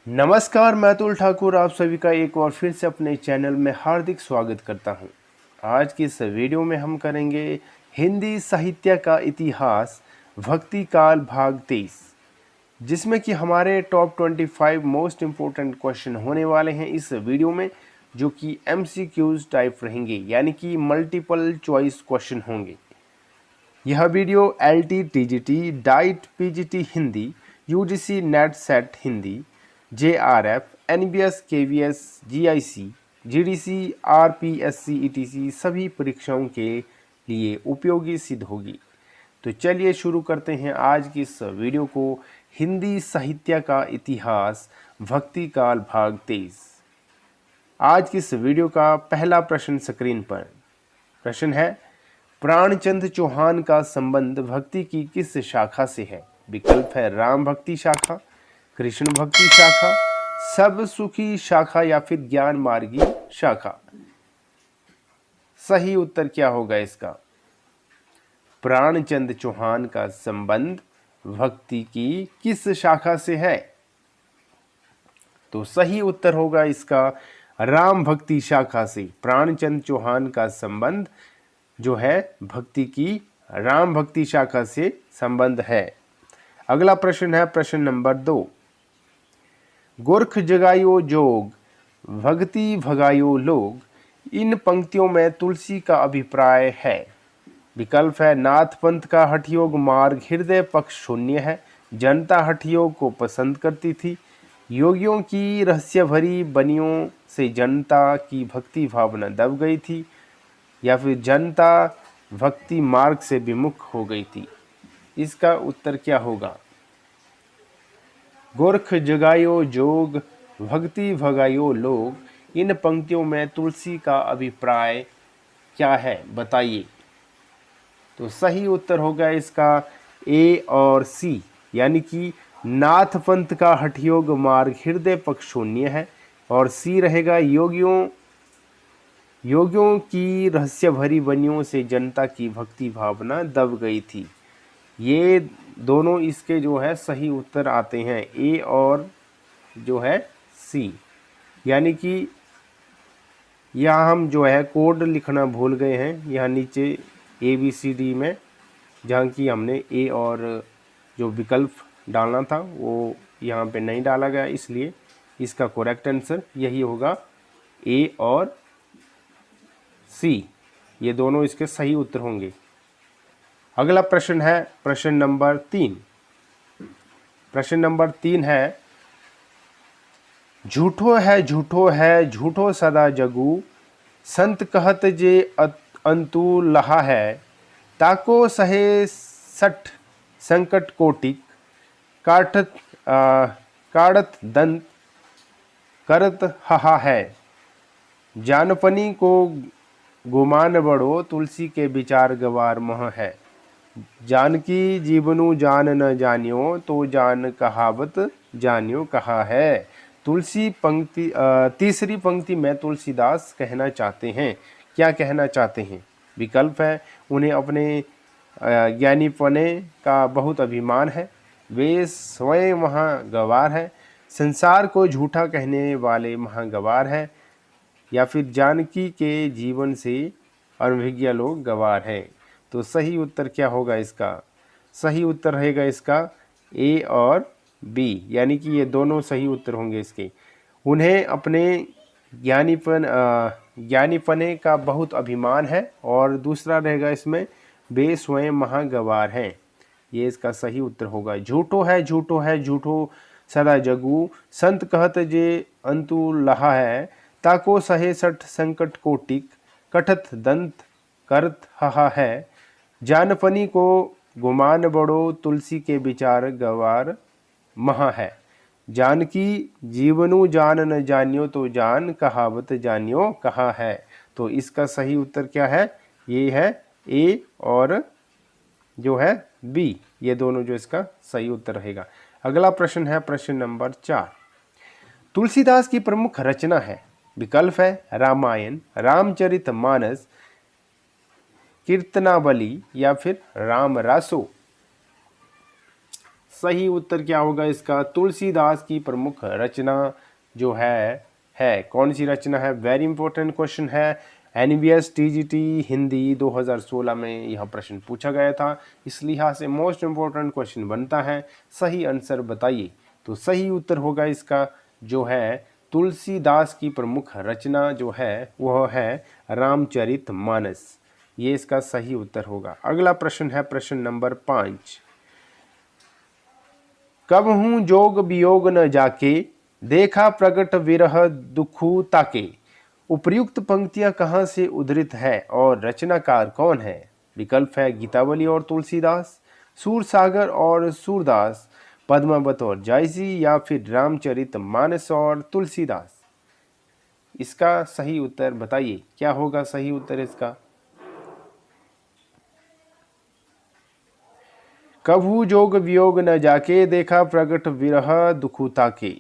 नमस्कार, मैं अतुल ठाकुर आप सभी का एक बार फिर से अपने चैनल में हार्दिक स्वागत करता हूं। आज की इस वीडियो में हम करेंगे हिंदी साहित्य का इतिहास भक्ति काल भाग 23, जिसमें कि हमारे टॉप 25 मोस्ट इम्पोर्टेंट क्वेश्चन होने वाले हैं इस वीडियो में, जो कि MCQs टाइप रहेंगे, यानी कि मल्टीपल चॉइस क्वेश्चन होंगे। यह video LT, TGT, diet, PGT Hindi, UGC net set Hindi, JRF, NBS, KVS, GIC, GDC, RPSC, ETC सभी परीक्षाओं के लिए उपयोगी सिद्ध होगी। तो चलिए शुरू करते हैं आज की इस वीडियो को। हिंदी साहित्य का इतिहास भक्ति काल भाग 23। आज की इस वीडियो का पहला प्रश्न स्क्रीन पर। प्रश्न है, प्राणचंद चौहान का संबंध भक्ति की किस शाखा से है? विकल्प है राम भक्ति शाखा, कृष्ण भक्ति शाखा, सब सुखी शाखा या फिर ज्ञान मार्गी शाखा। सही उत्तर क्या होगा इसका? प्राणचंद चौहान का संबंध भक्ति की किस शाखा से है? तो सही उत्तर होगा इसका राम भक्ति शाखा से। प्राणचंद चौहान का संबंध जो है भक्ति की राम भक्ति शाखा से संबंध है। अगला प्रश्न है प्रश्न नंबर 2। गोरख जगायो जोग, भक्ति भगायो लोग, इन पंक्तियों में तुलसी का अभिप्राय है। विकल्प है नाथ पंथ का हठयोग मार्ग हृदय पक्ष शून्य है, जनता हठयोग को पसंद करती थी, योगियों की रहस्य भरी बनियों से जनता की भक्ति भावना दब गई थी, या फिर जनता भक्ति मार्ग से विमुख हो गई थी। इसका उत्तर क्या होगा? गोरख जगायो जोग, भक्ति भगायो लोग, इन पंक्तियों में तुलसी का अभिप्राय क्या है बताइए। तो सही उत्तर होगा इसका A और C, यानी कि नाथ पंथ का हठयोग मार्ग हृदय पक्ष शून्य है, और C रहेगा योगियों की रहस्य भरी बनियों से जनता की भक्ति भावना दब गई थी। ये दोनों इसके जो है सही उत्तर आते हैं, A और जो है C। यानी कि यहाँ हम जो है कोड लिखना भूल गए हैं, यहाँ नीचे ABCD में, जहाँ की हमने A और जो विकल्प डालना था वो यहाँ पे नहीं डाला गया, इसलिए इसका करेक्ट आंसर यही होगा A और C। ये दोनों इसके सही उत्तर होंगे। अगला प्रश्न है प्रश्न नंबर 3। प्रश्न नंबर 3 है, झूठो है झूठो सदा जगू, संत कहत जे अंतु लहा है, ताको सहे सठ संकट कोटिक, काढ़त दंत करत हहा है, जानपनी को गुमान बड़ो, तुलसी के विचार गवार मह है, जानकी जीवनु जान न जानियो, तो जान कहावत जानियो कहा है। तुलसी पंक्ति तीसरी पंक्ति में तुलसीदास कहना चाहते हैं, क्या कहना चाहते हैं? विकल्प है उन्हें अपने ज्ञानीपने का बहुत अभिमान है, वे स्वयं महागवार है, संसार को झूठा कहने वाले महागवार है, या फिर जानकी के जीवन से अनभिज्ञ लोग गवार हैं। तो सही उत्तर क्या होगा इसका? सही उत्तर रहेगा इसका A और B, यानी कि ये दोनों सही उत्तर होंगे इसके। उन्हें अपने ज्ञानीपने का बहुत अभिमान है, और दूसरा रहेगा इसमें वे स्वयं महागवार हैं। ये इसका सही उत्तर होगा। झूठो है झूठो सदा जगू, संत कहत जे अंतु लहा है, ताको सहे सठ संकट कोटिक, कठत दंत करत हहा है, जानपनी को गुमान बड़ो, तुलसी के विचार गवार महा है, जानकी जीवनु जान न जानियो, तो जान कहावत जानियो कहा है। तो इसका सही उत्तर क्या है? ये है A और जो है B, ये दोनों जो इसका सही उत्तर रहेगा। अगला प्रश्न है प्रश्न नंबर 4। तुलसीदास की प्रमुख रचना है। विकल्प है रामायण, रामचरितमानस, कीर्तनावली, या फिर राम रासो। सही उत्तर क्या होगा इसका? तुलसीदास की प्रमुख रचना जो है कौन सी रचना है? वेरी इंपॉर्टेंट क्वेश्चन है। एनवीएस टीजीटी हिंदी 2016 में यह प्रश्न पूछा गया था, इस लिहाज से मोस्ट इंपॉर्टेंट क्वेश्चन बनता है। सही आंसर बताइए। तो सही उत्तर होगा इसका जो है तुलसीदास की प्रमुख रचना जो है वह है रामचरितमानस। ये इसका सही उत्तर होगा। अगला प्रश्न है प्रश्न नंबर 5। कबहू जोग वियोग न जाके, देखा प्रगट विरह दुखु ताके। उपर्युक्त पंक्तियां कहाँ से उद्धृत है और रचनाकार कौन है? विकल्प है गीतावली और तुलसीदास, सूरसागर और सूरदास, पद्मावत और जायसी, या फिर रामचरितमानस और तुलसीदास। इसका सही उत्तर बताइए, क्या होगा सही उत्तर इसका? कभू जोग वियोग न जाके, देखा प्रगट विरह दुखु ताके।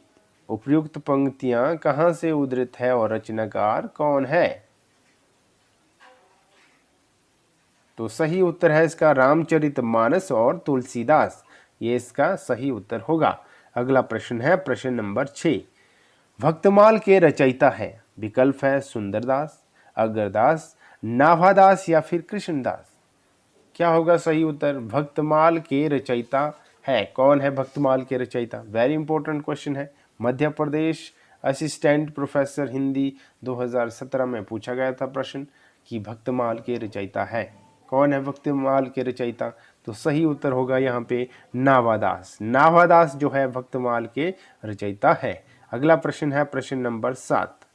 उपयुक्त पंक्तियां कहां से उद्धृत है और रचनाकार कौन है? तो सही उत्तर है इसका रामचरितमानस और तुलसीदास। ये इसका सही उत्तर होगा। अगला प्रश्न है प्रश्न नंबर 6। भक्तमाल के रचयिता है? विकल्प है सुंदरदास, अग्रदास, नाभादास, या फिर कृष्णदास। क्या होगा सही उत्तर? भक्तमाल के रचयिता है, कौन है भक्तमाल के रचयिता? वेरी इंपॉर्टेंट क्वेश्चन है। मध्य प्रदेश असिस्टेंट प्रोफेसर हिंदी 2017 में पूछा गया था प्रश्न कि भक्तमाल के रचयिता है, कौन है भक्तमाल के रचयिता? तो सही उत्तर होगा यहाँ पे नाभादास। नाभादास जो है भक्तमाल के रचयिता है। अगला प्रश्न है प्रश्न नंबर 7।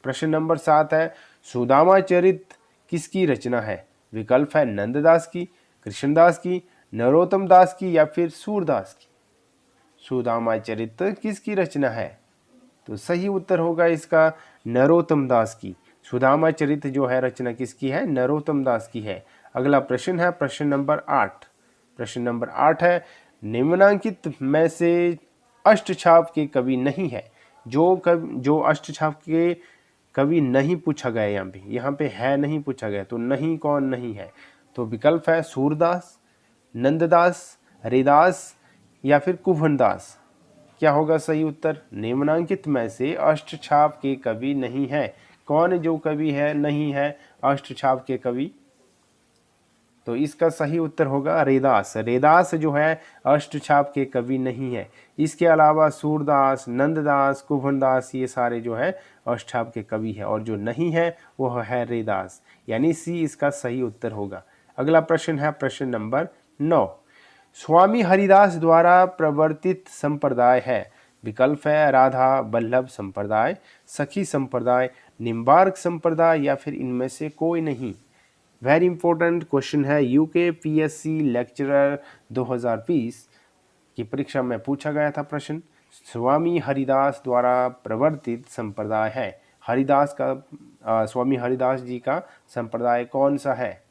प्रश्न नंबर 7 है सुदामा चरित किसकी रचना है? विकल्प है नंददास की, कृष्णदास की, नरोत्तम दास की, या फिर सूरदास की। सुदामा चरित किसकी रचना है? तो सही उत्तर होगा इसका नरोत्तम दास की। सुदामा चरित जो है रचना किसकी है? नरोत्तम दास की है। अगला प्रश्न है प्रश्न नंबर 8। प्रश्न नंबर 8 है निम्नांकित में से अष्टछाप के कवि नहीं है। जो अष्टछाप के कवि नहीं पूछा गया, यहाँ पे है नहीं पूछा गया, तो नहीं कौन नहीं है? तो विकल्प है सूरदास, नंददास, हरिदास, या फिर कुभनदास। क्या होगा सही उत्तर? निम्नांकित में से अष्टछाप के कवि नहीं है। कौन जो कवि है नहीं है अष्टछाप के कवि? तो इसका सही उत्तर होगा रेदास। रेदास जो है अष्टछाप के कवि नहीं है। इसके अलावा सूरदास, नंददास, कुभनदास ये सारे जो है अष्टछाप के कवि है, और जो नहीं है वह है रेदास, यानी सी इसका सही उत्तर होगा। अगला प्रश्न है प्रश्न नंबर 9। स्वामी हरिदास द्वारा प्रवर्तित संप्रदाय है? विकल्प है राधा वल्लभ संप्रदाय, सखी संप्रदाय, निम्बार्क संप्रदाय, या फिर इनमें से कोई नहीं। वेरी इंपॉर्टेंट क्वेश्चन है। यूकेपीएससी लेक्चरर 2020 की परीक्षा में पूछा गया था प्रश्न। स्वामी हरिदास द्वारा प्रवर्तित संप्रदाय है, हरिदास का स्वामी हरिदास जी का संप्रदाय कौन सा है?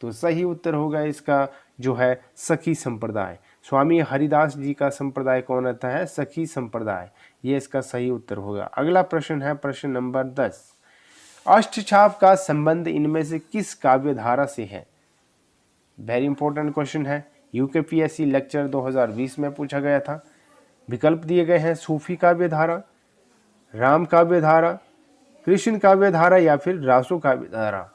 तो सही उत्तर होगा इसका जो है सखी संप्रदाय। स्वामी हरिदास जी का संप्रदाय कौन रहता है? सखी संप्रदाय। ये इसका सही उत्तर होगा। अगला प्रश्न है प्रश्न नंबर 10। अष्टछाप का संबंध इनमें से किस काव्य धारा से है? वेरी इंपॉर्टेंट क्वेश्चन है। यूकेपीएससी लेक्चर 2020 में पूछा गया था। विकल्प दिए गए हैं सूफी काव्य धारा, राम काव्य धारा, कृष्ण काव्य धारा, या फिर रासो काव्य धारा।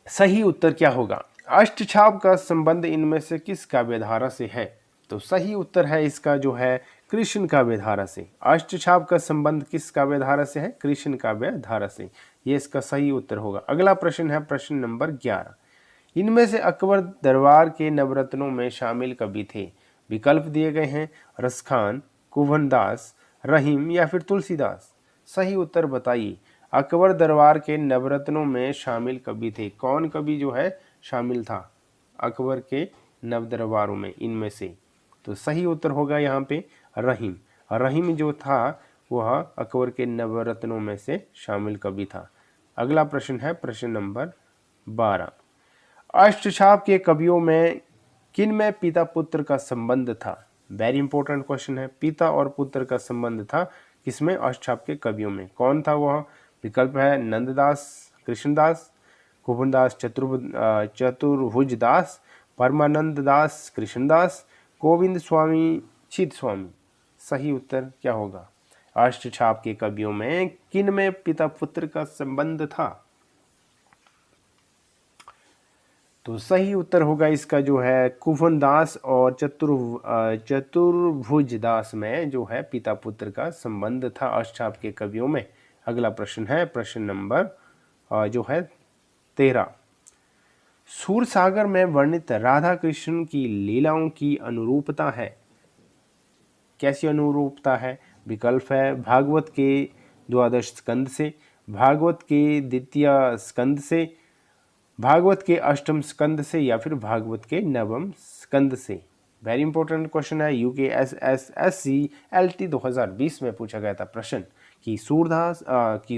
सही उत्तर क्या होगा? अष्टछाप का संबंध इनमें से किस काव्य धारा से है? तो सही उत्तर है इसका जो है कृष्ण काव्य धारा से। अष्टछाप का संबंध किस काव्य धारा से है? कृष्ण काव्य धारा से। ये इसका सही उत्तर होगा। अगला प्रश्न है प्रश्न नंबर 11। इनमें से अकबर दरबार के नवरत्नों में शामिल कवि थे? विकल्प दिए गए हैं रसखान, कुभनदास, रहीम, या फिर तुलसीदास। सही उत्तर बताइए। अकबर दरबार के नवरत्नों में शामिल कवि थे, कौन कवि जो है शामिल था अकबर के नव दरबारों में इनमें से? तो सही उत्तर होगा यहाँ पे रहीम। रहीम जो था वह अकबर के नवरत्नों में से शामिल कवि था। अगला प्रश्न है प्रश्न नंबर 12। अष्टछाप के कवियों में किन में पिता पुत्र का संबंध था? वेरी इंपॉर्टेंट क्वेश्चन है। पिता और पुत्र का संबंध था किसमें? अष्टछाप के कवियों में। कौन था वह? विकल्प है नंददास, कृष्णदास, कुभनदास, चतुर्भुज दास, परमानंद दास कृष्णदास, गोविंद स्वामी चिद स्वामी। सही उत्तर क्या होगा? अष्टछाप के कवियों में किन में पिता पुत्र का संबंध था? तो सही उत्तर होगा इसका जो है कुंभन दास और चतुर्भुज दास में जो है पिता पुत्र का संबंध था अष्टछाप के कवियों में। अगला प्रश्न है प्रश्न नंबर जो है 13। सूरसागर में वर्णित राधा कृष्ण की लीलाओं की अनुरूपता है। कैसी अनुरूपता है? विकल्प है भागवत के द्वादश स्कंद से, भागवत के द्वितीय स्कंद से, भागवत के अष्टम स्कंद से, या फिर भागवत के नवम स्कंद से। वेरी इंपॉर्टेंट क्वेश्चन है, UPSC-LT 2020 में पूछा गया था प्रश्न कि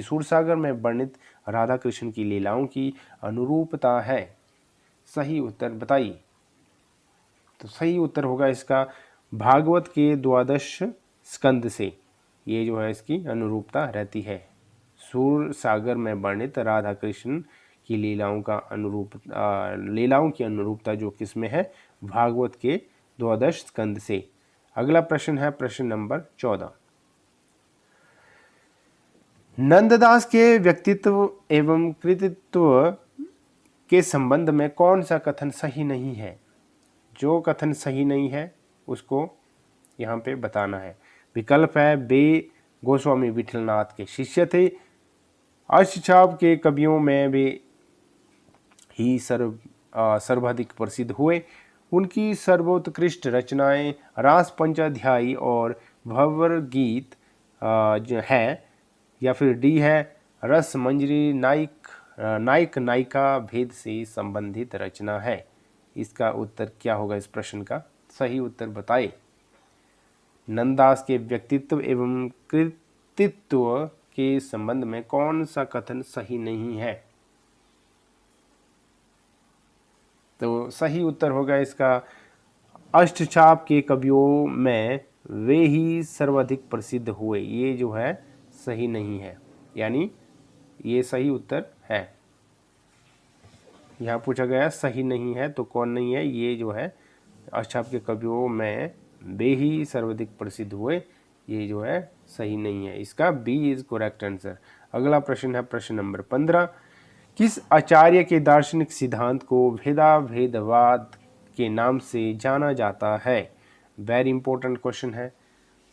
सूरसागर में वर्णित राधा कृष्ण की लीलाओं की अनुरूपता है। सही उत्तर बताइए। तो सही उत्तर होगा इसका भागवत के द्वादश स्कंद से, ये जो है इसकी अनुरूपता रहती है। सूरसागर में वर्णित राधा कृष्ण की लीलाओं की अनुरूपता जो किसमें है? भागवत के द्वादश स्कंद से। अगला प्रश्न है प्रश्न नंबर 14। नंददास के व्यक्तित्व एवं कृतित्व के संबंध में कौन सा कथन सही नहीं है? जो कथन सही नहीं है उसको यहाँ पे बताना है। विकल्प है वे गोस्वामी विठलनाथ के शिष्य थे, अष्टछाप के कवियों में वे ही सर्वाधिक प्रसिद्ध हुए, उनकी सर्वोत्कृष्ट रचनाएं रास पंचाध्यायी और भंवर गीत जो है, या फिर डी है रस मंजरी नायक नायिका भेद से संबंधित रचना है। इसका उत्तर क्या होगा इस प्रश्न का? सही उत्तर बताइए। नंददास के व्यक्तित्व एवं कृतित्व के संबंध में कौन सा कथन सही नहीं है? तो सही उत्तर होगा इसका अष्टछाप के कवियों में वे ही सर्वाधिक प्रसिद्ध हुए। ये जो है सही नहीं है, यानी ये सही उत्तर है। यहाँ पूछा गया सही नहीं है तो कौन नहीं है? ये जो है अष्टछाप के कवियों में वे ही सर्वाधिक प्रसिद्ध हुए, ये जो है सही नहीं है। इसका बी इज करेक्ट आंसर। अगला प्रश्न है प्रश्न नंबर 15। किस आचार्य के दार्शनिक सिद्धांत को भेदाभेदवाद के नाम से जाना जाता है? वेरी इंपॉर्टेंट क्वेश्चन है।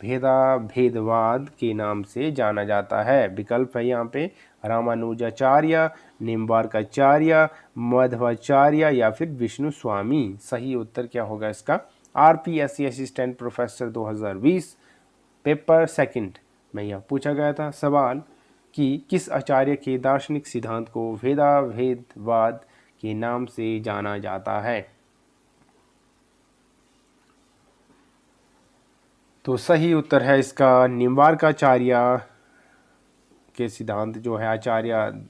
भेदाभेदवाद के नाम से जाना जाता है। विकल्प है यहाँ पे रामानुजाचार्य, निम्बार्काचार्य, मध्वाचार्य, या फिर विष्णु स्वामी। सही उत्तर क्या होगा इसका? RPSC assistant professor 2020 paper second में यह पूछा गया था सवाल कि किस आचार्य के दार्शनिक सिद्धांत को भेदाभेदवाद के नाम से जाना जाता है? तो सही उत्तर है इसका निम्बार्काचार्य के सिद्धांत जो है आचार्य,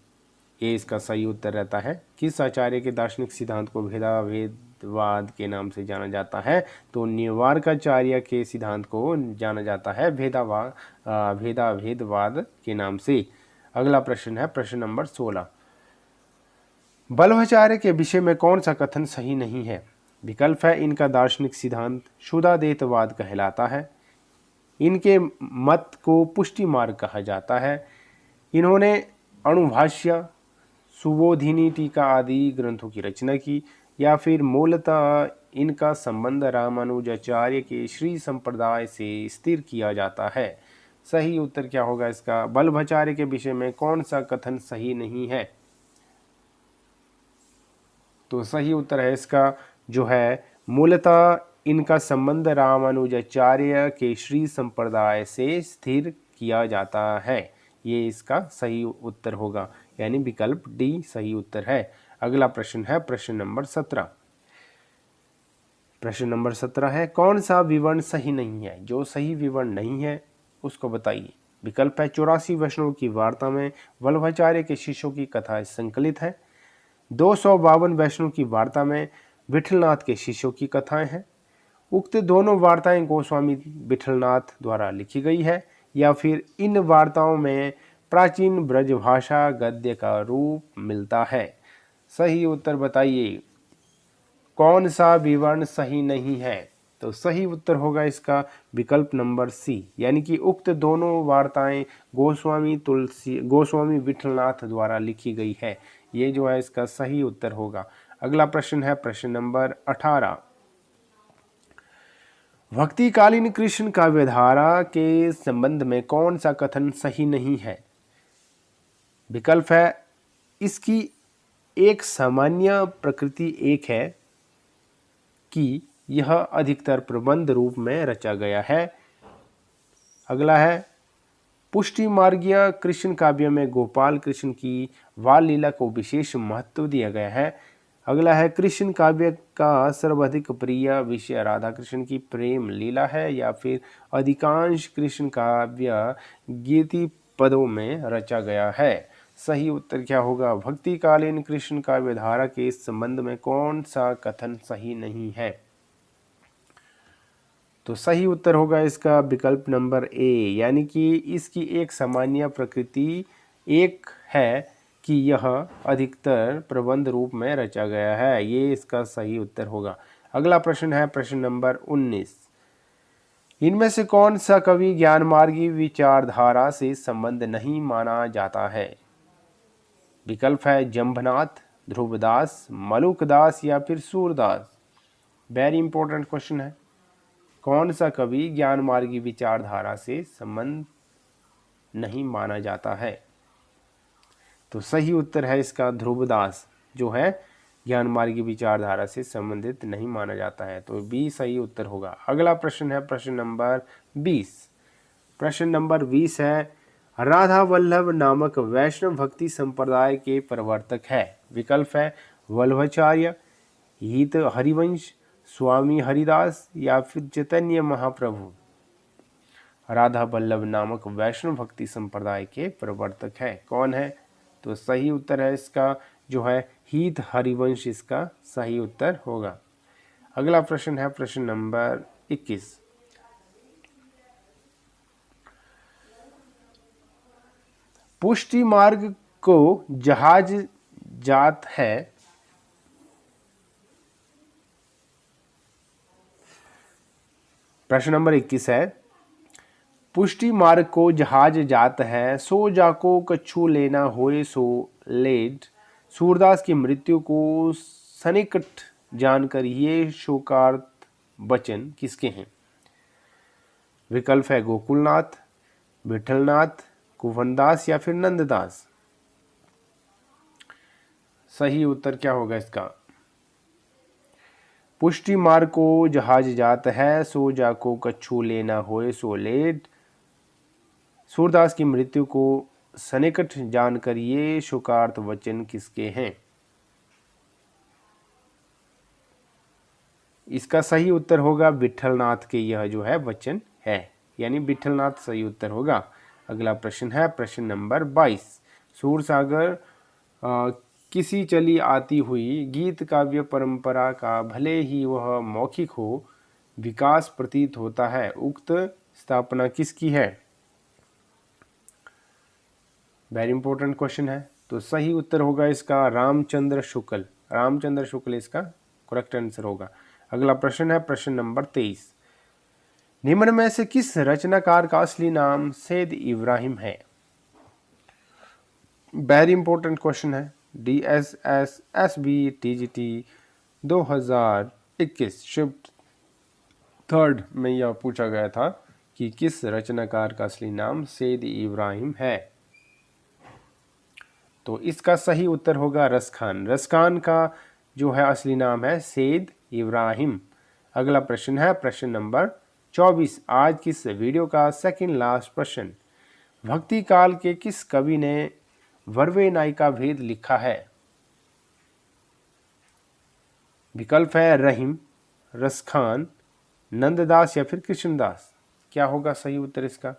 ये इसका सही उत्तर रहता है। किस आचार्य के दार्शनिक सिद्धांत को भेदाभेदवाद के नाम से जाना जाता है? तो निम्बार्काचार्य के सिद्धांत को जाना जाता है भेदाभेदवाद के नाम से। अगला प्रश्न है प्रश्न नंबर 16। बल्लभाचार्य के विषय में कौन सा कथन सही नहीं है? विकल्प है इनका दार्शनिक सिद्धांत शुद्धाद्वैतवाद कहलाता है, इनके मत को पुष्टि मार्ग कहा जाता है, इन्होंने अणुभाष्य, सुबोधिनी टीका आदि ग्रंथों की रचना की, या फिर मूलतः इनका संबंध रामानुजाचार्य के श्री संप्रदाय से स्थिर किया जाता है। सही उत्तर क्या होगा इसका? बल्लभाचार्य के विषय में कौन सा कथन सही नहीं है? तो सही उत्तर है इसका जो है मूलतः इनका संबंध रामानुजाचार्य के श्री संप्रदाय से स्थिर किया जाता है। ये इसका सही उत्तर होगा, यानी विकल्प डी सही उत्तर है। अगला प्रश्न है प्रश्न नंबर 17। प्रश्न नंबर 17 है कौन सा विवरण सही नहीं है? जो सही विवरण नहीं है उसको बताइए। विकल्प है 84 वैष्णव की वार्ता में वल्लभाचार्य के शिष्यों की कथा संकलित है, 252 वैष्णव की वार्ता में विठलनाथ के शिष्यों की कथाएं हैं, उक्त दोनों वार्ताएं गोस्वामी विठलनाथ द्वारा लिखी गई है, या फिर इन वार्ताओं में प्राचीन ब्रजभाषा गद्य का रूप मिलता है। सही उत्तर बताइए। कौन सा विवरण सही नहीं है? तो सही उत्तर होगा इसका विकल्प नंबर सी, यानी कि उक्त दोनों वार्ताएं गोस्वामी विठलनाथ द्वारा लिखी गई है। ये जो है इसका सही उत्तर होगा। अगला प्रश्न है प्रश्न नंबर 18। भक्तिकालीन कृष्ण काव्यधारा के संबंध में कौन सा कथन सही नहीं है? विकल्प है इसकी एक सामान्य प्रकृति एक है कि यह अधिकतर प्रबंध रूप में रचा गया है। अगला है पुष्टि मार्गीय कृष्ण काव्य में गोपाल कृष्ण की बाल लीला को विशेष महत्व दिया गया है। अगला है कृष्ण काव्य का सर्वाधिक प्रिय विषय राधा कृष्ण की प्रेम लीला है, या फिर अधिकांश कृष्ण काव्य गीति पदों में रचा गया है। सही उत्तर क्या होगा? भक्तिकालीन कृष्ण काव्य धारा के संबंध में कौन सा कथन सही नहीं है? तो सही उत्तर होगा इसका विकल्प नंबर ए, यानी कि इसकी एक सामान्य प्रकृति एक है कि यह अधिकतर प्रबंध रूप में रचा गया है। ये इसका सही उत्तर होगा। अगला प्रश्न है प्रश्न नंबर 19। इनमें से कौन सा कवि ज्ञानमार्गी विचारधारा से संबंध नहीं माना जाता है? विकल्प है जंभनाथ, ध्रुवदास, मलुकदास या फिर सूरदास। वेरी इंपॉर्टेंट क्वेश्चन है। कौन सा कवि ज्ञानमार्गी विचारधारा से संबंध नहीं माना जाता है? तो सही उत्तर है इसका ध्रुवदास, जो है ज्ञानमार्गी विचारधारा से संबंधित नहीं माना जाता है। तो बी सही उत्तर होगा। अगला प्रश्न है प्रश्न नंबर 20। प्रश्न नंबर 20 है राधा वल्लभ नामक वैष्णव भक्ति संप्रदाय के प्रवर्तक है। विकल्प है वल्लभाचार्य, हित हरिवंश, स्वामी हरिदास या फिर चैतन्य महाप्रभु। राधा वल्लभ नामक वैष्णव भक्ति संप्रदाय के प्रवर्तक है, कौन है? तो सही उत्तर है इसका जो है हित हरिवंश, इसका सही उत्तर होगा। अगला प्रश्न है प्रश्न नंबर 21। पुष्टि मार्ग को जहाज जात है। प्रश्न नंबर 21 है पुष्टि मार्ग को जहाज जात है, सो जाको कछु लेना होए सो लेट। सूरदास की मृत्यु को सन्निकट जानकर ये शोकार्त वचन किसके हैं? विकल्प है गोकुलनाथ, विठलनाथ, कुंवरदास या फिर नंददास। सही उत्तर क्या होगा इसका? पुष्टि मार्ग को जहाज जात है, सो जाको कछु लेना होए सो लेट। सूरदास की मृत्यु को सन्निकट जानकर ये शोकार्त वचन किसके हैं? इसका सही उत्तर होगा विठलनाथ के, यह जो है वचन है, यानी विठलनाथ सही उत्तर होगा। अगला प्रश्न है प्रश्न नंबर 22। सूरसागर किसी चली आती हुई गीत काव्य परंपरा का भले ही वह मौखिक हो, विकास प्रतीत होता है। उक्त स्थापना किसकी है? वेरी इंपॉर्टेंट क्वेश्चन है। तो सही उत्तर होगा इसका रामचंद्र शुक्ल। रामचंद्र शुक्ल इसका करेक्ट आंसर होगा। अगला प्रश्न है प्रश्न नंबर 23। निम्न में से किस रचनाकार का असली नाम सैयद इब्राहिम है? वेरी इंपॉर्टेंट क्वेश्चन है। DSSSB TGT 2021 शिफ्ट 3rd में यह पूछा गया था कि किस रचनाकार का असली नाम सैयद इब्राहिम है। तो इसका सही उत्तर होगा रसखान। रसखान का जो है असली नाम है सैयद इब्राहिम। अगला प्रश्न है प्रश्न नंबर 24। आज की इस वीडियो का सेकंड लास्ट प्रश्न। भक्ति काल के किस कवि ने वर्वे नायिका भेद लिखा है? विकल्प है रहीम, रसखान, नंददास या फिर कृष्णदास। क्या होगा सही उत्तर इसका?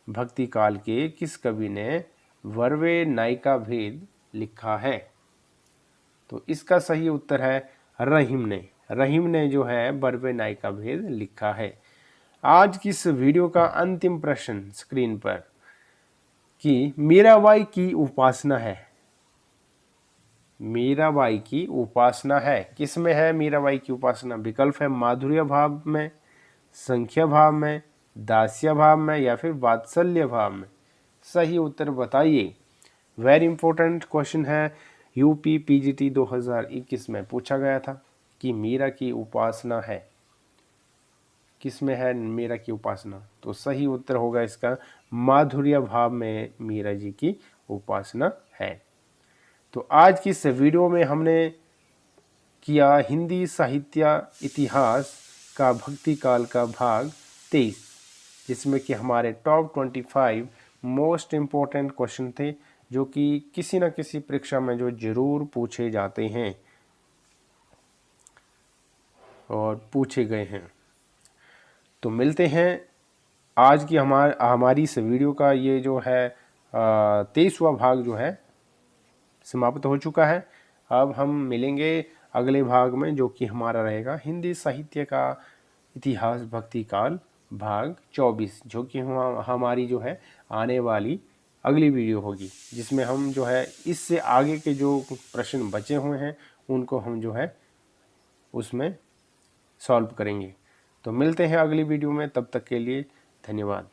भक्ति काल के किस कवि ने वर्वे नायिका भेद लिखा है? तो इसका सही उत्तर है रहीम ने। रहीम ने जो है वर्वे नायिका भेद लिखा है। आज की इस वीडियो का अंतिम प्रश्न स्क्रीन पर कि मीराबाई की उपासना है। मीराबाई की उपासना है। किस में है मीराबाई की उपासना? विकल्प है माधुर्य भाव में, संख्या भाव में, दास्य भाव में या फिर वात्सल्य भाव में। सही उत्तर बताइए। वेरी इंपॉर्टेंट क्वेश्चन है, यूपी पीजीटी 2021 में पूछा गया था कि मीरा की उपासना है, किस में है मीरा की उपासना? तो सही उत्तर होगा इसका माधुर्य भाव में मीरा जी की उपासना है। तो आज की इस वीडियो में हमने किया हिंदी साहित्य इतिहास का भक्ति काल का भाग 23, जिसमें कि हमारे टॉप 25 मोस्ट इम्पोर्टेंट क्वेश्चन थे जो कि किसी न किसी परीक्षा में जो जरूर पूछे जाते हैं और पूछे गए हैं। तो मिलते हैं आज की हमारी इस वीडियो का ये जो है 23वां भाग जो है समाप्त हो चुका है। अब हम मिलेंगे अगले भाग में जो कि हमारा रहेगा हिंदी साहित्य का इतिहास भक्ति काल भाग 24, जो कि हमारी जो है आने वाली अगली वीडियो होगी, जिसमें हम जो है इससे आगे के जो प्रश्न बचे हुए हैं उनको हम जो है उसमें सॉल्व करेंगे। तो मिलते हैं अगली वीडियो में, तब तक के लिए धन्यवाद।